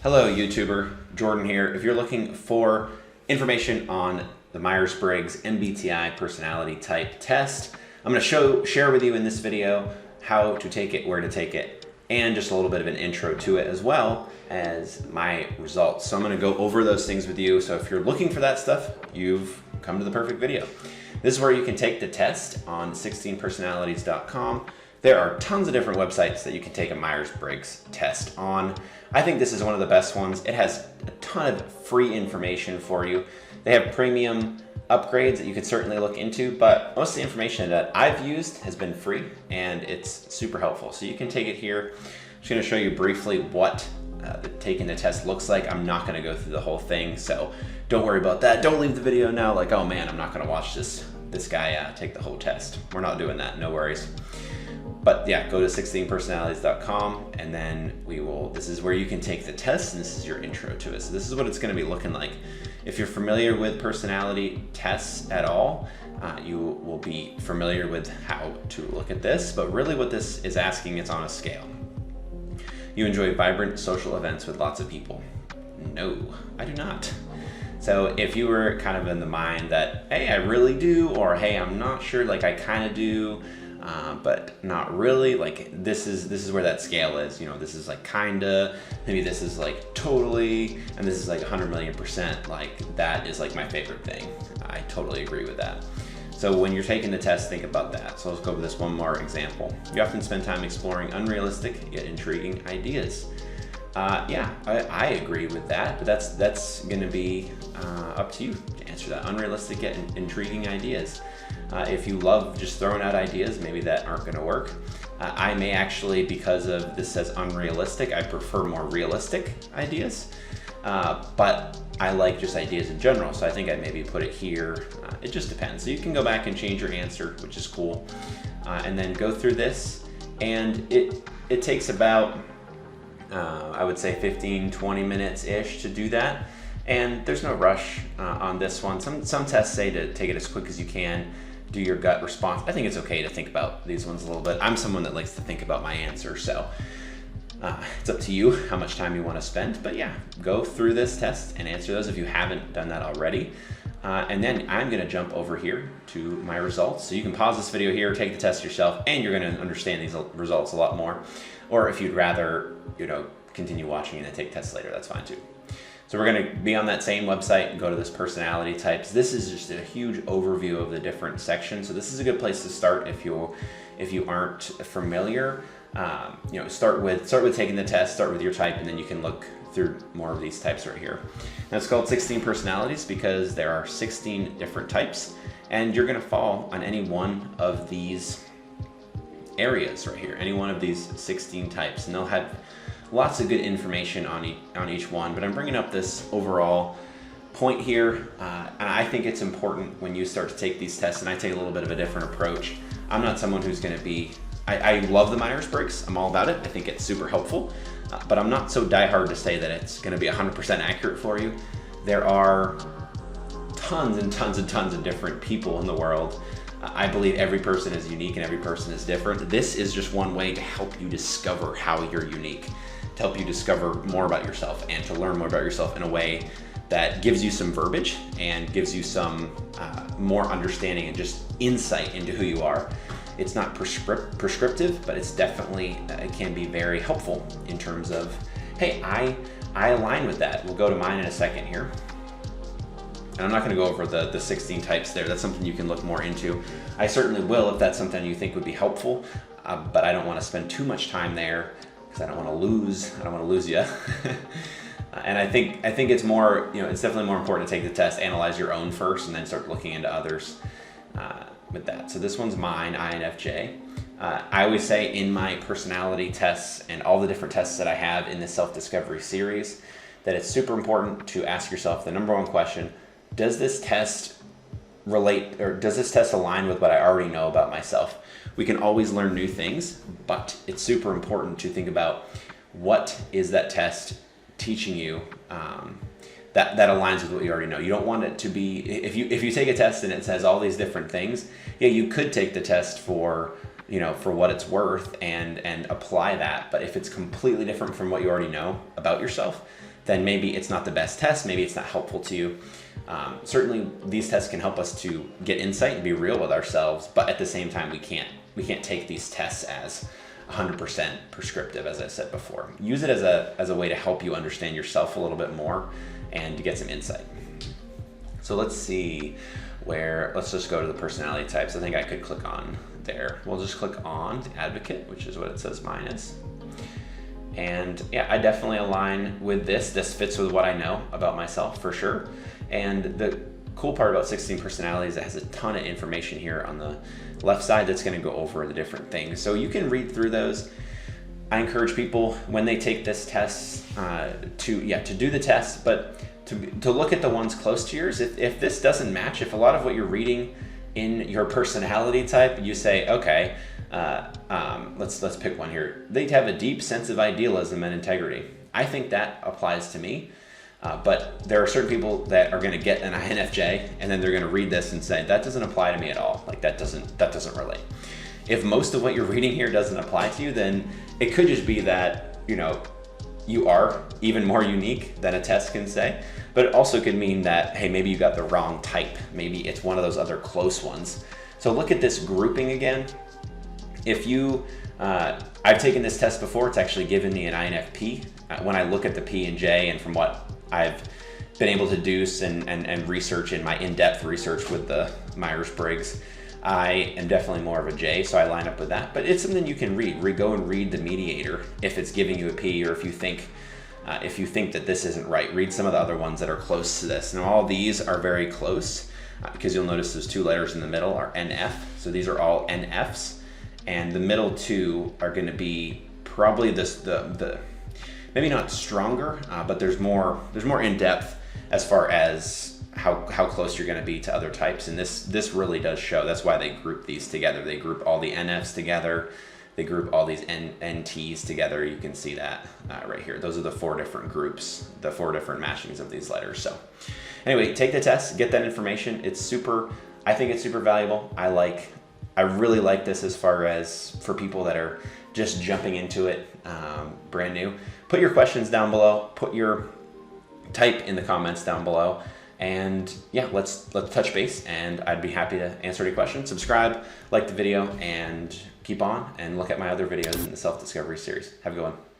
Hello YouTuber, Jordan here. If you're looking for information on the Myers-Briggs MBTI Personality Type Test, I'm going to share with you in this video how to take it, where to take it, and just a little bit of an intro to it as well as my results. So I'm going to go over those things with you. So if you're looking for that stuff, you've come to the perfect video. This is where you can take the test on 16personalities.com. There are tons of different websites that you can take a Myers-Briggs test on. I think this is one of the best ones. It has a ton of free information for you. They have premium upgrades that you could certainly look into, but most of the information that I've used has been free and it's super helpful. So you can take it here. I'm just going to show you briefly what taking the test looks like. I'm not going to go through the whole thing, so don't worry about that. Don't leave the video now like, oh man, I'm not going to watch this guy take the whole test. We're not doing that, no worries. But yeah, go to 16personalities.com and then this is where you can take the test, and this is your intro to it. So this is what it's going to be looking like. If you're familiar with personality tests at all, you will be familiar with how to look at this, but really what this is asking, it's on a scale. You enjoy vibrant social events with lots of people? No, I do not. So if you were kind of in the mind that, hey, I really do, or hey, I'm not sure, like I kind of do, but not really, like this is where that scale is. You know, this is like kinda, maybe this is like totally, and this is like 100 million%. Like that is like my favorite thing. I totally agree with that. So when you're taking the test, think about that. So let's go over this one more example. You often spend time exploring unrealistic yet intriguing ideas. Yeah, I agree with that, but that's gonna be up to you to answer that. Unrealistic yet intriguing ideas. If you love just throwing out ideas, maybe that aren't gonna work. I may actually, because of this says unrealistic, I prefer more realistic ideas, but I like just ideas in general, so I think I'd maybe put it here. It just depends. So you can go back and change your answer, which is cool, and then go through this, and it takes about I would say 15-20 minutes-ish to do that, and there's no rush on this one. Some tests say to take it as quick as you can, do your gut response. I think it's okay to think about these ones a little bit. I'm someone that likes to think about my answer, so it's up to you how much time you want to spend, but yeah, go through this test and answer those if you haven't done that already. And then I'm gonna jump over here to my results. So you can pause this video here, take the test yourself, and you're gonna understand these results a lot more. Or if you'd rather, continue watching and then take tests later, that's fine too. So we're gonna be on that same website and go to this personality types. This is just a huge overview of the different sections. So this is a good place to start if you aren't familiar. Start with taking the test, start with your type, and then you can look through more of these types right here. Now it's called 16 personalities because there are 16 different types, and you're gonna fall on any one of these areas right here, any one of these 16 types, and they'll have lots of good information on each one, but I'm bringing up this overall point here, and I think it's important when you start to take these tests, and I take a little bit of a different approach. I'm not someone who's gonna be, I love the Myers-Briggs, I'm all about it, I think it's super helpful, but I'm not so diehard to say that it's gonna be 100% accurate for you. There are tons and tons and tons of different people in the world. I believe every person is unique and every person is different. This is just one way to help you discover how you're unique, to help you discover more about yourself and to learn more about yourself in a way that gives you some verbiage and gives you some more understanding and just insight into who you are. It's not prescriptive, but it's definitely, it can be very helpful in terms of, hey, I align with that. We'll go to mine in a second here. And I'm not gonna go over the 16 types there. That's something you can look more into. I certainly will if that's something you think would be helpful, but I don't wanna spend too much time there because I don't wanna lose you. And I think it's more, it's definitely more important to take the test, analyze your own first, and then start looking into others with that. So this one's mine, INFJ. I always say in my personality tests and all the different tests that I have in this self-discovery series that it's super important to ask yourself the number one question: does this test relate, or does this test align with what I already know about myself? We can always learn new things, but it's super important to think about what is that test teaching you that aligns with what you already know. You don't want it to be, if you take a test and it says all these different things, yeah, you could take the test for what it's worth and apply that. But if it's completely different from what you already know about yourself, then maybe it's not the best test, maybe it's not helpful to you. Certainly these tests can help us to get insight and be real with ourselves, but at the same time, we can't take these tests as 100% prescriptive, as I said before. Use it as a way to help you understand yourself a little bit more and to get some insight. So let's see let's just go to the personality types. I think I could click on there. We'll just click on the advocate, which is what it says mine is. And yeah, I definitely align with this. This fits with what I know about myself for sure. And the cool part about 16 personalities, it has a ton of information here on the left side that's going to go over the different things. So you can read through those. I encourage people when they take this test to do the test, but to look at the ones close to yours. If this doesn't match, if a lot of what you're reading in your personality type, you say, okay, let's pick one here. They have a deep sense of idealism and integrity. I think that applies to me. But there are certain people that are going to get an INFJ and then they're going to read this and say, that doesn't apply to me at all. Like that doesn't relate. If most of what you're reading here doesn't apply to you, then it could just be that, you are even more unique than a test can say, but it also could mean that, hey, maybe you got the wrong type. Maybe it's one of those other close ones. So look at this grouping again. If I've taken this test before, it's actually given me an INFP. When I look at the P and J and from what I've been able to do and research in my in-depth research with the Myers-Briggs, I am definitely more of a J, so I line up with that. But it's something you can read. Go and read the mediator if it's giving you a P, or if you think that this isn't right. Read some of the other ones that are close to this. Now all these are very close because you'll notice those two letters in the middle are NF. So these are all NFs, and the middle two are going to be probably the maybe not stronger, but there's more in depth as far as how close you're going to be to other types. And this really does show. That's why they group these together. They group all the NFs together. They group all these NTs together. You can see that right here. Those are the 4 different groups, the 4 different matchings of these letters. So anyway, take the test, get that information. I think it's super valuable. I really like this as far as for people that are just jumping into it brand new. Put your questions down below. Put your type in the comments down below. And yeah, let's touch base, and I'd be happy to answer any questions. Subscribe, like the video, and keep on and look at my other videos in the self-discovery series. Have a good one.